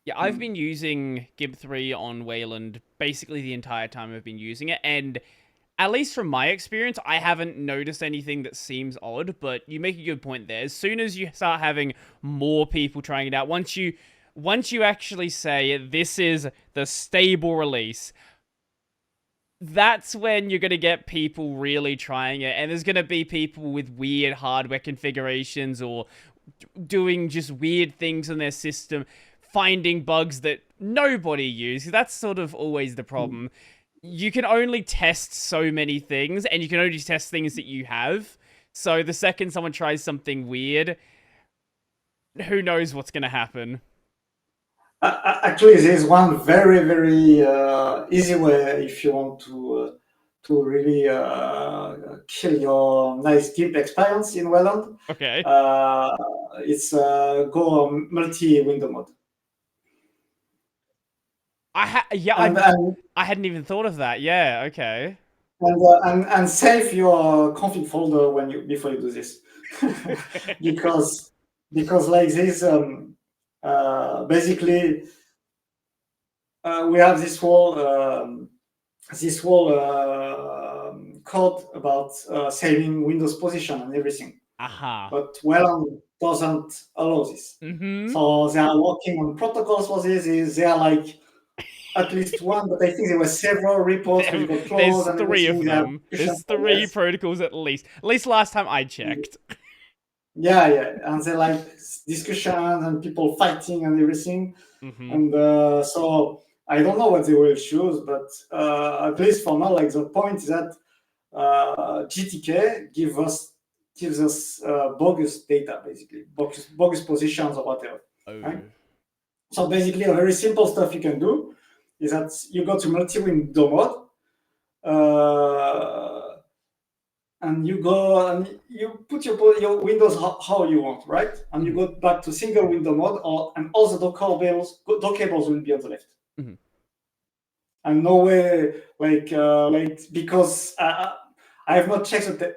Yeah, I've been using Gimp 3 on Wayland basically the entire time I've been using it, and at least from my experience, I haven't noticed anything that seems odd, but you make a good point there. As soon as you start having more people trying it out, once you actually say this is the stable release, that's when you're going to get people really trying it, and there's going to be people with weird hardware configurations or doing just weird things in their system, finding bugs that nobody uses. That's sort of always the problem. You can only test so many things, and you can only test things that you have. So the second someone tries something weird, who knows what's going to happen. Actually, there's one very easy way if you want to really kill your nice Gimp experience in Wayland. Okay. Uh, it's go multi-window mode. Yeah, And and I hadn't even thought of that. Yeah, okay. and save your config folder when you before you do this, because like this basically we have this whole code about saving Windows position and everything, Aha. but Wayland doesn't allow this. Mm-hmm. So they are working on protocols for this. They are like at least one, but I think there were several reports which got closed There's and three everything. of They have them. discussion There's for three years. protocols at least. At least last time I checked. Yeah, and they like discussions and people fighting and everything. Mm-hmm. And so I don't know what they will choose, but at least for now, like the point is that GTK gives us bogus data, basically bogus positions or whatever. Right? Oh. So basically, a very simple stuff you can do is that you go to multi-window mode, and you go and you put your windows how you want, right? And you go back to single window mode, and all the dockables will be on the left. Mm-hmm. And no way, like because I have not checked the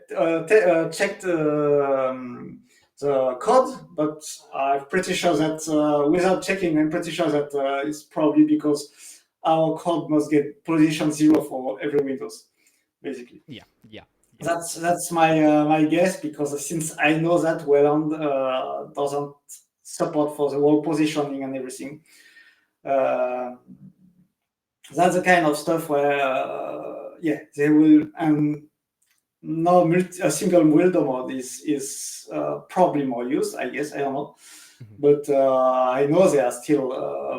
code, but I'm pretty sure that without checking, I'm pretty sure that it's probably because our code must get position 0 for every Windows, basically. Yeah. That's my guess, because since I know that Wayland doesn't support for the whole positioning and everything. That's the kind of stuff where they will, and now a single window mode is probably more used, I guess. I don't know, but I know there are still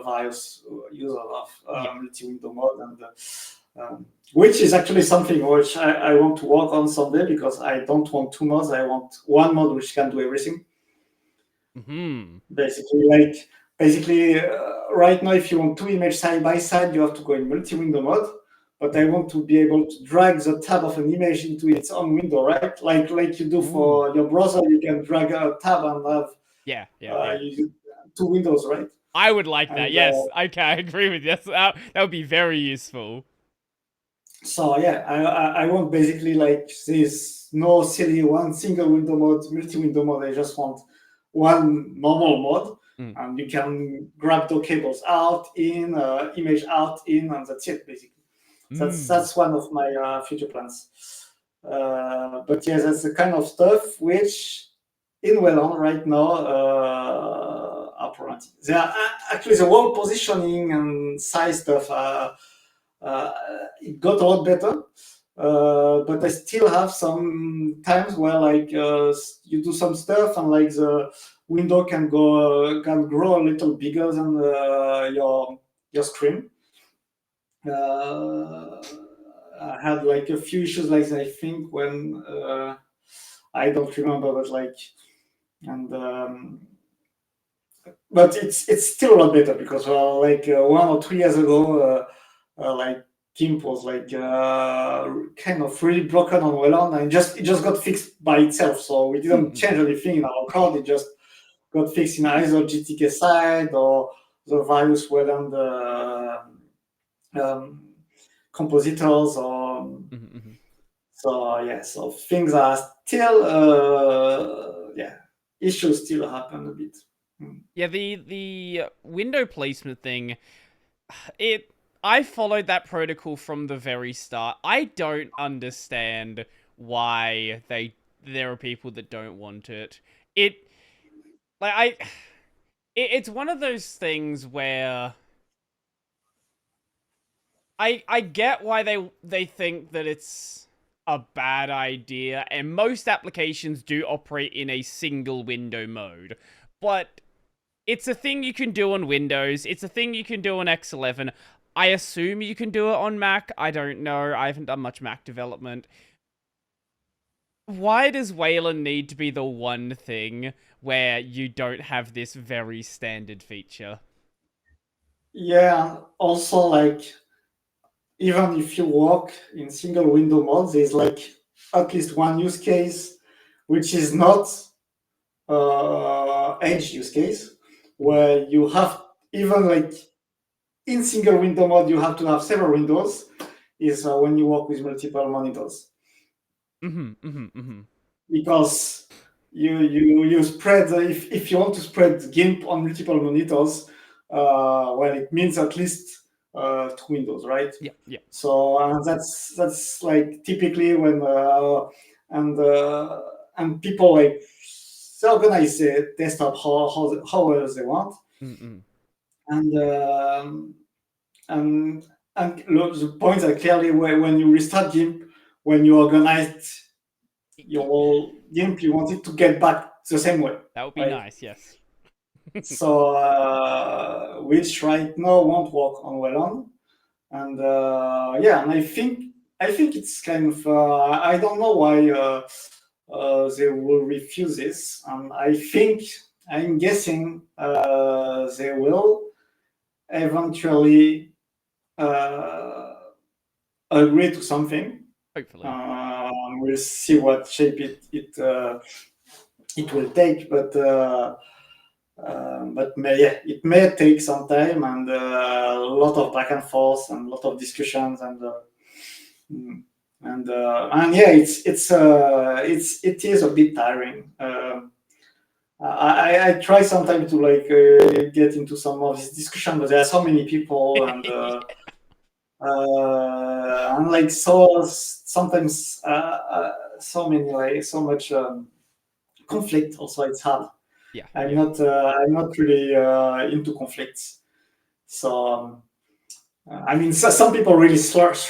various users of multi-window mode, and which is actually something which I want to work on someday, because I don't want two modes. I want one mode which can do everything. Mm-hmm. Basically, right now, if you want two images side by side, you have to go in multi-window mode. But I want to be able to drag the tab of an image into its own window, right? Like you do for your browser, you can drag a tab and have two windows, right? I would like that. Yes, I agree with you. That would be very useful. So yeah, I want basically like this no silly one single window mode, multi-window mode. I just want one normal mode, and you can grab the cables out, in, image out, in, and that's it basically. That's one of my future plans. But yeah, that's the kind of stuff which in Wayland right now are problematic. They are actually the whole positioning and size stuff. It got a lot better, but I still have some times where like you do some stuff and like the window can grow a little bigger than your screen. I had like a few issues like that, I think, when I don't remember, but like, and but it's still a lot better, because 1 or 2 years ago, like Gimp was like kind of really broken on Wayland, and it just got fixed by itself. So we didn't change anything in our code. It just got fixed in either GTK side or the various Wayland compositors, or so things are still issues still happen a bit. Yeah, the window placement thing, I followed that protocol from the very start. I don't understand why there are people that don't want it. It like it's one of those things where I get why they think that it's a bad idea, and most applications do operate in a single window mode. But it's a thing you can do on Windows. It's a thing you can do on X11. I assume you can do it on Mac. I don't know. I haven't done much Mac development. Why does Wayland need to be the one thing where you don't have this very standard feature? Yeah, also like even if you work in single window mode, there's like at least one use case which is not edge use case, where you have even like in single window mode you have to have several windows, is when you work with multiple monitors. Because you spread if you want to spread GIMP on multiple monitors, well, it means at least two windows, right? Yeah. So that's like typically when and people like they organize the desktop how well they want, and and look, the point that clearly when you restart GIMP, when you organized your GIMP, you want it to get back the same way. That would be right? nice, yes. So which right now won't work on Wayland, and yeah, and I think it's kind of I don't know why they will refuse this, and I'm guessing they will eventually agree to something. Hopefully. We'll see what shape it will take, but yeah, it may take some time and a lot of back and forth and a lot of discussions and yeah, it is a bit tiring. I try sometimes to like get into some of this discussion, but there are so many people and like so sometimes so many like so much conflict. Also, it's hard. Yeah. I'm not really into conflicts. So I mean, some people really strive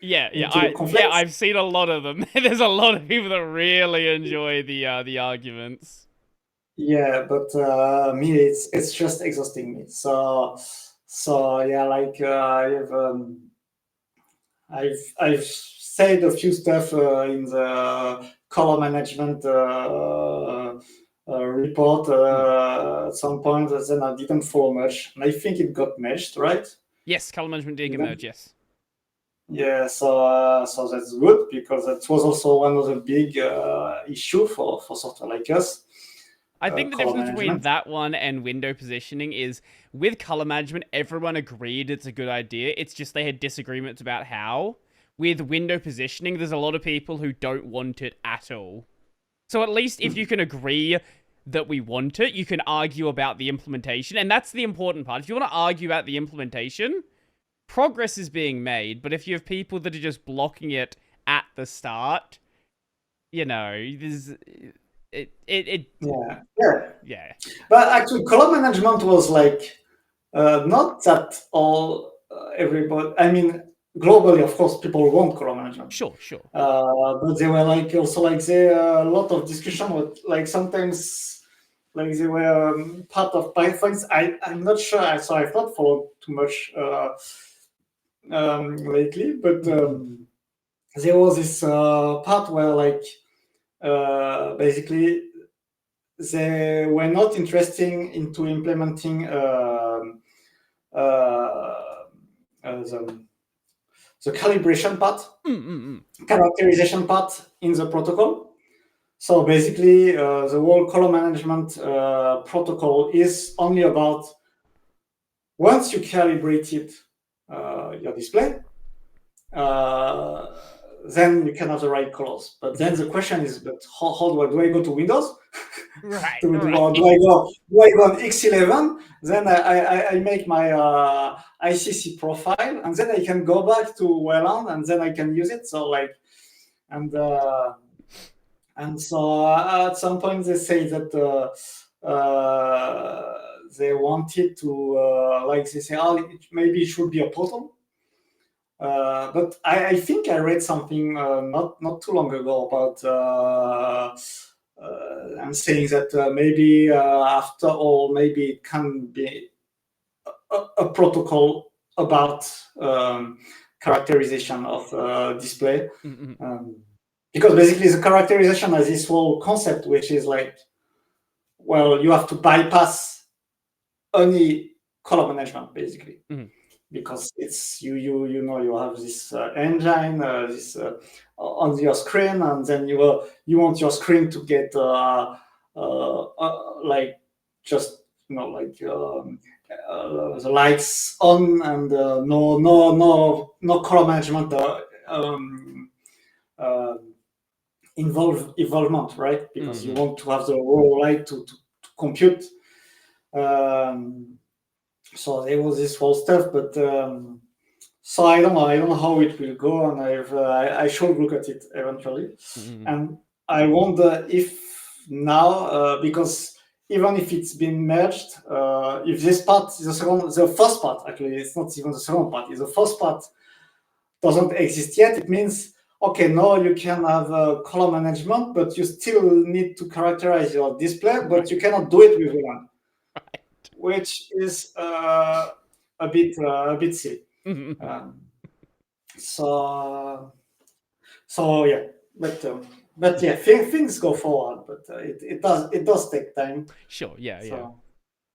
Yeah, into conflicts. I've seen a lot of them. There's a lot of people that really enjoy the arguments. Yeah, but me, it's just exhausting me. So yeah, like I've said a few stuff in the color management report at some point, and then I didn't follow much, and I think it got merged, right? Yes, color management did emerge. Yes. Yeah, so that's good because that was also one of the big issue for software like us. I think the color difference between management. that one and window positioning is with color management, everyone agreed it's a good idea. It's just they had disagreements about how. With window positioning, there's a lot of people who don't want it at all. So at least if you can agree that we want it, you can argue about the implementation. And that's the important part. If you want to argue about the implementation, progress is being made. But if you have people that are just blocking it at the start, you know, there's... Yeah. But actually, color management was like not that all everybody. I mean, globally, of course, people want color management. Sure. But they were like also like there a lot of discussion with like sometimes like they were part of Pythons. I'm not sure. So I've not followed too much lately, but there was this part where like basically they were not interested into implementing the calibration part, characterization part in the protocol. So basically, the whole color management protocol is only about once you calibrated your display, then you can have the right colors. But then the question is, but how do I go to Windows? Right, Do right. do I go on X11? Then I make my ICC profile, and then I can go back to Wayland, and then I can use it. So like, and and so at some point they say that they wanted to like they say, oh, maybe it should be a portal. But I think I read something not too long ago about and saying that maybe after all, maybe it can be a protocol about characterization of display. Because basically the characterization has this whole concept, which is like, well, you have to bypass any color management, basically. Because it's you know you have this engine this on your screen, and then you want your screen to get like just like the lights on, and no color management involvement, right? Because you want to have the raw light to compute. So there was this whole stuff, but so I don't know how it will go, and I should look at it eventually. And I wonder if now, because even if it's been merged, if this part, the first part, actually, it's not even the second part, if the first part doesn't exist yet, it means, okay, now you can have color management, but you still need to characterize your display, but you cannot do it with one. Which is a bit silly. So yeah, but yeah, things go forward, but it does take time. Sure, yeah.